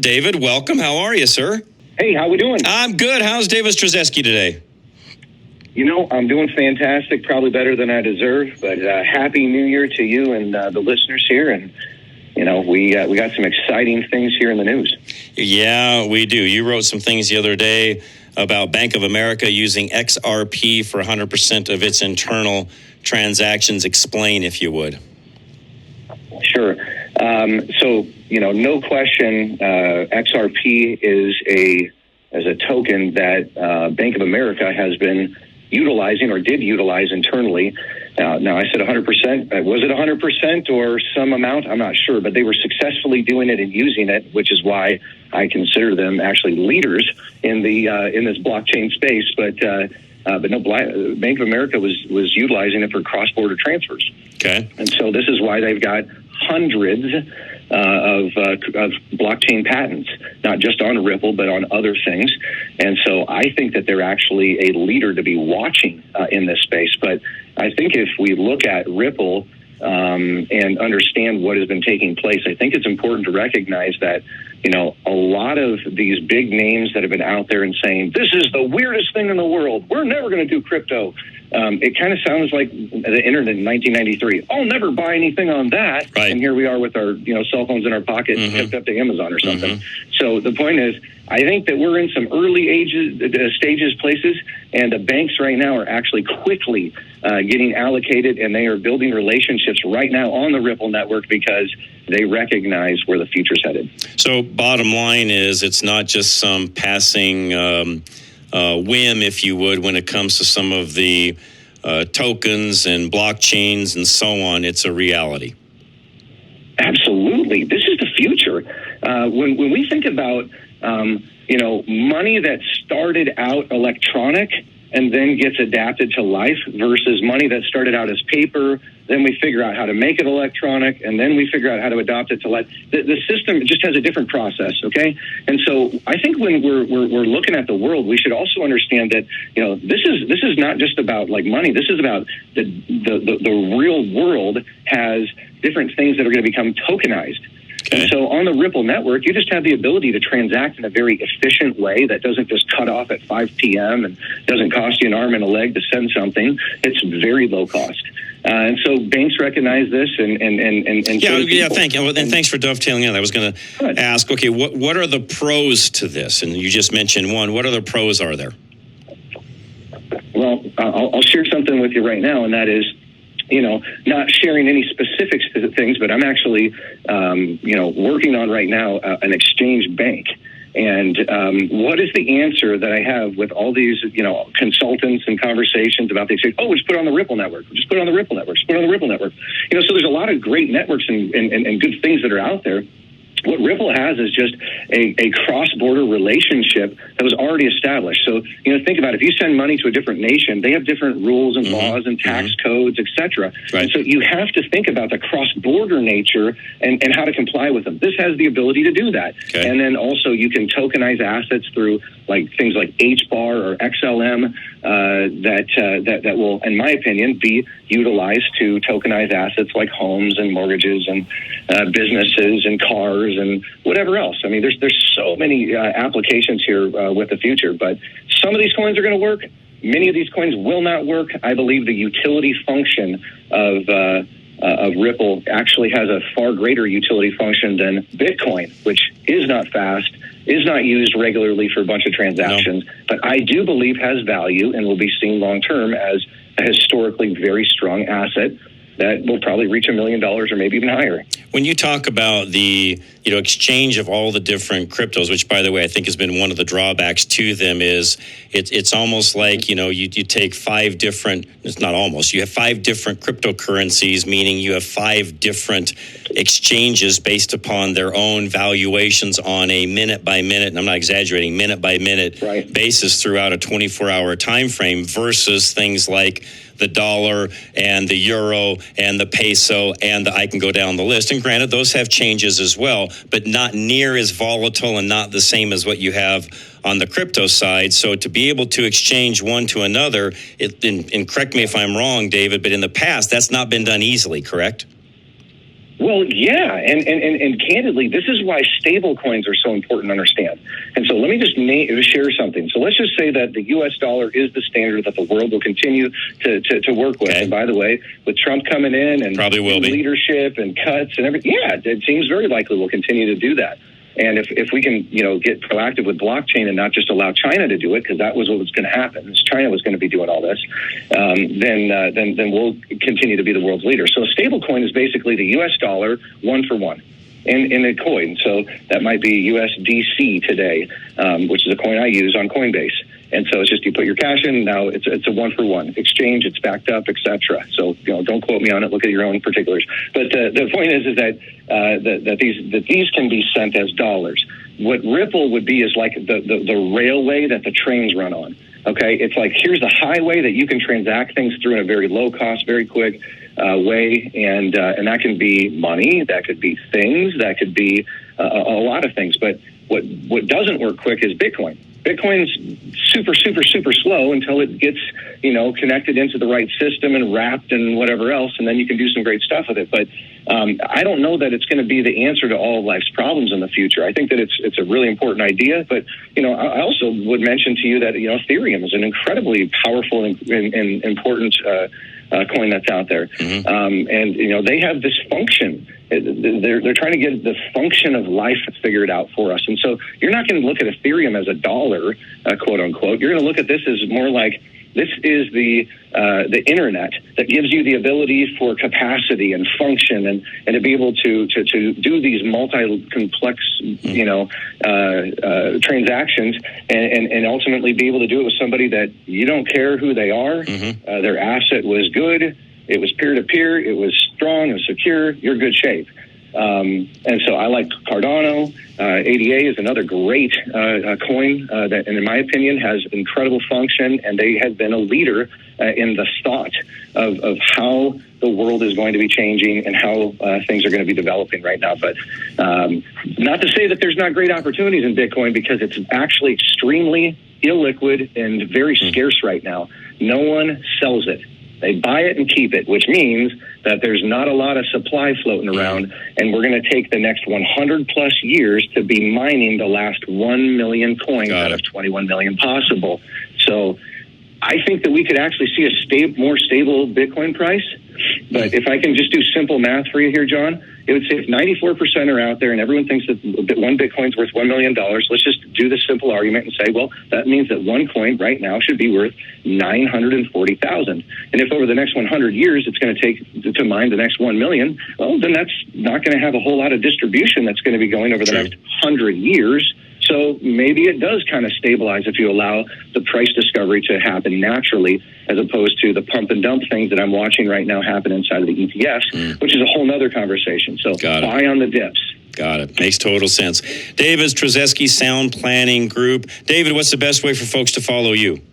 David. Welcome. How are you, sir? Hey, how we doing? I'm good. How's David Stryzewski today? I'm doing fantastic, probably better than I deserve, but Happy New Year to you and the listeners here. And, we got some exciting things here in the news. Yeah, we do. You wrote some things the other day about Bank of America using XRP for 100% of its internal transactions. Explain, if you would. Sure. No question, XRP is a token that Bank of America has been utilizing or did utilize internally. Now, I said 100%. Was it 100% or some amount? I'm not sure, but they were successfully doing it and using it, which is why I consider them actually leaders in this blockchain space. But no, Bank of America was utilizing it for cross-border transfers. Okay. And so this is why they've got hundreds of blockchain patents, not just on Ripple, but on other things. And so I think that they're actually a leader to be watching in this space. But I think if we look at Ripple and understand what has been taking place, I think it's important to recognize that, a lot of these big names that have been out there and saying, this is the weirdest thing in the world, we're never going to do crypto. It kind of sounds like the internet in 1993. I'll never buy anything on that. Right. And here we are with our cell phones in our pocket, hooked up to Amazon or something. So the point is, I think that we're in some early stages places, and the banks right now are actually quickly getting allocated, and they are building relationships right now on the Ripple network because they recognize where the future's headed. So bottom line is, it's not just some passing whim, if you would, when it comes to some of the tokens and blockchains and so on. It's a reality. Absolutely. This is the future. When we think about, money that started out electronic and then gets adapted to life versus money that started out as paper, then we figure out how to make it electronic, and then we figure out how to adopt it to life. The system just has a different process, okay? And so I think when we're looking at the world, we should also understand that, this is not just about like money. This is about the real world has different things that are going to become tokenized. Okay. And so on the Ripple network, you just have the ability to transact in a very efficient way that doesn't just cut off at 5 p.m. and doesn't cost you an arm and a leg to send something. It's very low cost. And so banks recognize this and thank you. And thanks for dovetailing on. I was going to ask, okay, what are the pros to this? And you just mentioned one. What other pros are there? Well, I'll share something with you right now, and that is, not sharing any specifics to things, but I'm actually, working on right now an exchange bank. And what is the answer that I have with all these, consultants and conversations about the exchange? Oh, just put it on the Ripple network. Just put it on the Ripple network. Just put it on the Ripple network. So there's a lot of great networks and good things that are out there. What Ripple has is just a cross-border relationship that was already established. So, think about it. If you send money to a different nation, they have different rules and laws and tax codes, et cetera. Right. And so you have to think about the cross-border nature and how to comply with them. This has the ability to do that. Okay. And then also you can tokenize assets through things like HBAR or XLM that will, in my opinion, be utilized to tokenize assets like homes and mortgages and businesses and cars and whatever else. I mean, there's so many applications here with the future, but some of these coins are going to work. Many of these coins will not work. I believe the utility function of Ripple actually has a far greater utility function than Bitcoin, which is not fast, is not used regularly for a bunch of transactions, but I do believe has value and will be seen long term as a historically very strong asset that will probably reach $1 million or maybe even higher. When you talk about the exchange of all the different cryptos, which by the way I think has been one of the drawbacks to them, is it's almost like you take 5 different. It's not almost. You have 5 different cryptocurrencies, meaning you have 5 different exchanges based upon their own valuations on a minute by minute, and I'm not exaggerating, minute by minute basis throughout a 24-hour time frame versus things like the dollar and the euro and the peso and I can go down the list. And granted, those have changes as well, but not near as volatile and not the same as what you have on the crypto side. So to be able to exchange one to another, and correct me if I'm wrong, David, but in the past, that's not been done easily, correct? Well, yeah, and candidly, this is why stable coins are so important to understand. And so let me just share something. So let's just say that the U.S. dollar is the standard that the world will continue to work with. Okay. And by the way, with Trump coming in and probably will be leadership and cuts and everything, yeah, it seems very likely we'll continue to do that. And if we can, get proactive with blockchain and not just allow China to do it, because that was what was going to happen, is China was going to be doing all this, then we'll continue to be the world's leader. So a stable coin is basically the U.S. dollar one for one in a coin. So that might be USDC today, which is a coin I use on Coinbase. And so it's just you put your cash in. Now it's a one for one exchange. It's backed up, etc. So don't quote me on it. Look at your own particulars. But the point is that these can be sent as dollars. What Ripple would be is like the railway that the trains run on. Okay, it's like here's the highway that you can transact things through in a very low cost, very quick way, and that can be money, that could be things, that could be a lot of things. But what doesn't work quick is Bitcoin. Bitcoin's super, super, super slow until it gets, connected into the right system and wrapped and whatever else, and then you can do some great stuff with it. But I don't know that it's going to be the answer to all of life's problems in the future. I think that it's a really important idea. But, I also would mention to you that, Ethereum is an incredibly powerful and important coin that's out there. Mm-hmm. And they have this function. They're trying to get the function of life figured out for us. And so you're not going to look at Ethereum as a dollar, quote unquote. You're going to look at this as more like this is the internet that gives you the ability for capacity and function and to be able to do these multi-complex, transactions and ultimately be able to do it with somebody that you don't care who they are. Mm-hmm. Their asset was good. It was peer-to-peer. It was strong and secure. You're in good shape. And so I like Cardano. ADA is another great coin that, and in my opinion, has incredible function. And they have been a leader in the thought of how the world is going to be changing and how things are going to be developing right now. But not to say that there's not great opportunities in Bitcoin, because it's actually extremely illiquid and very scarce right now. No one sells it. They buy it and keep it, which means that there's not a lot of supply floating around, and we're going to take the next 100 plus years to be mining the last 1 million coins out of 21 million possible. So I think that we could actually see a more stable Bitcoin price. But if I can just do simple math for you here, John, it would say if 94% are out there and everyone thinks that one Bitcoin's worth $1 million, let's just do the simple argument and say, well, that means that one coin right now should be worth $940,000. And if over the next 100 years it's going to take to mine the next 1 million, well, then that's not going to have a whole lot of distribution that's going to be going over the next 100 years. So maybe it does kind of stabilize if you allow the price discovery to happen naturally, as opposed to the pump and dump things that I'm watching right now happen inside of the ETFs, which is a whole nother conversation. So buy on the dips. Got it. Makes total sense. David Stryzewski, Sound Planning Group. David, what's the best way for folks to follow you?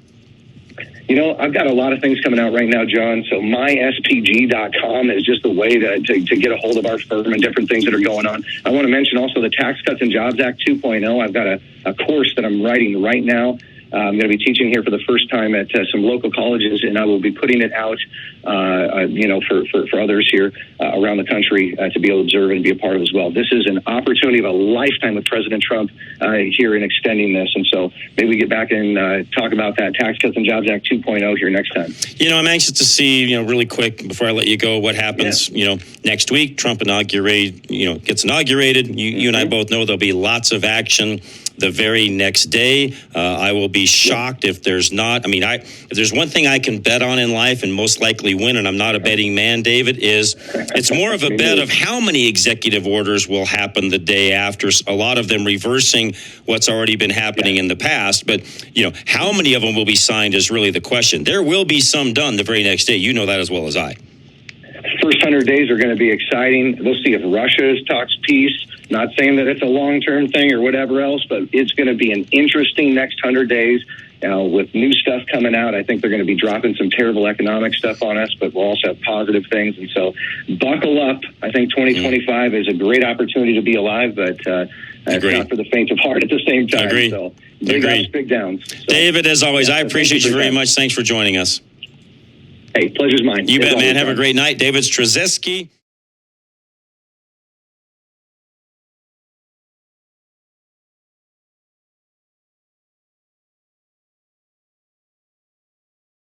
I've got a lot of things coming out right now, John. So myspg.com is just the way to get a hold of our firm and different things that are going on. I want to mention also the Tax Cuts and Jobs Act 2.0. I've got a course that I'm writing right now. I'm going to be teaching here for the first time at some local colleges, and I will be putting it out, for others here around the country to be able to observe and be a part of as well. This is an opportunity of a lifetime with President Trump here in extending this, and so maybe we get back and talk about that Tax Cuts and Jobs Act 2.0 here next time. I'm anxious to see, really quick before I let you go, what happens, next week. Trump gets inaugurated. You and I both know there'll be lots of action the very next day. I will be shocked if there's not. If there's one thing I can bet on in life and most likely win, and I'm not a betting man, David, is it's more of a bet of how many executive orders will happen the day after, a lot of them reversing what's already been happening in the past. But, how many of them will be signed is really the question. There will be some done the very next day. You know that as well as I. First 100 days are going to be exciting. We'll see if Russia talks peace. Not saying that it's a long-term thing or whatever else, but it's going to be an interesting next 100 days. With new stuff coming out, I think they're going to be dropping some terrible economic stuff on us, but we'll also have positive things. And so buckle up. I think 2025 is a great opportunity to be alive, but it's not for the faint of heart at the same time. Agreed. So big ups, big downs. So, David, as always, I appreciate you very much. Thanks for joining us. Hey, pleasure's mine. You bet, man. Have a great night. David Stryzewski.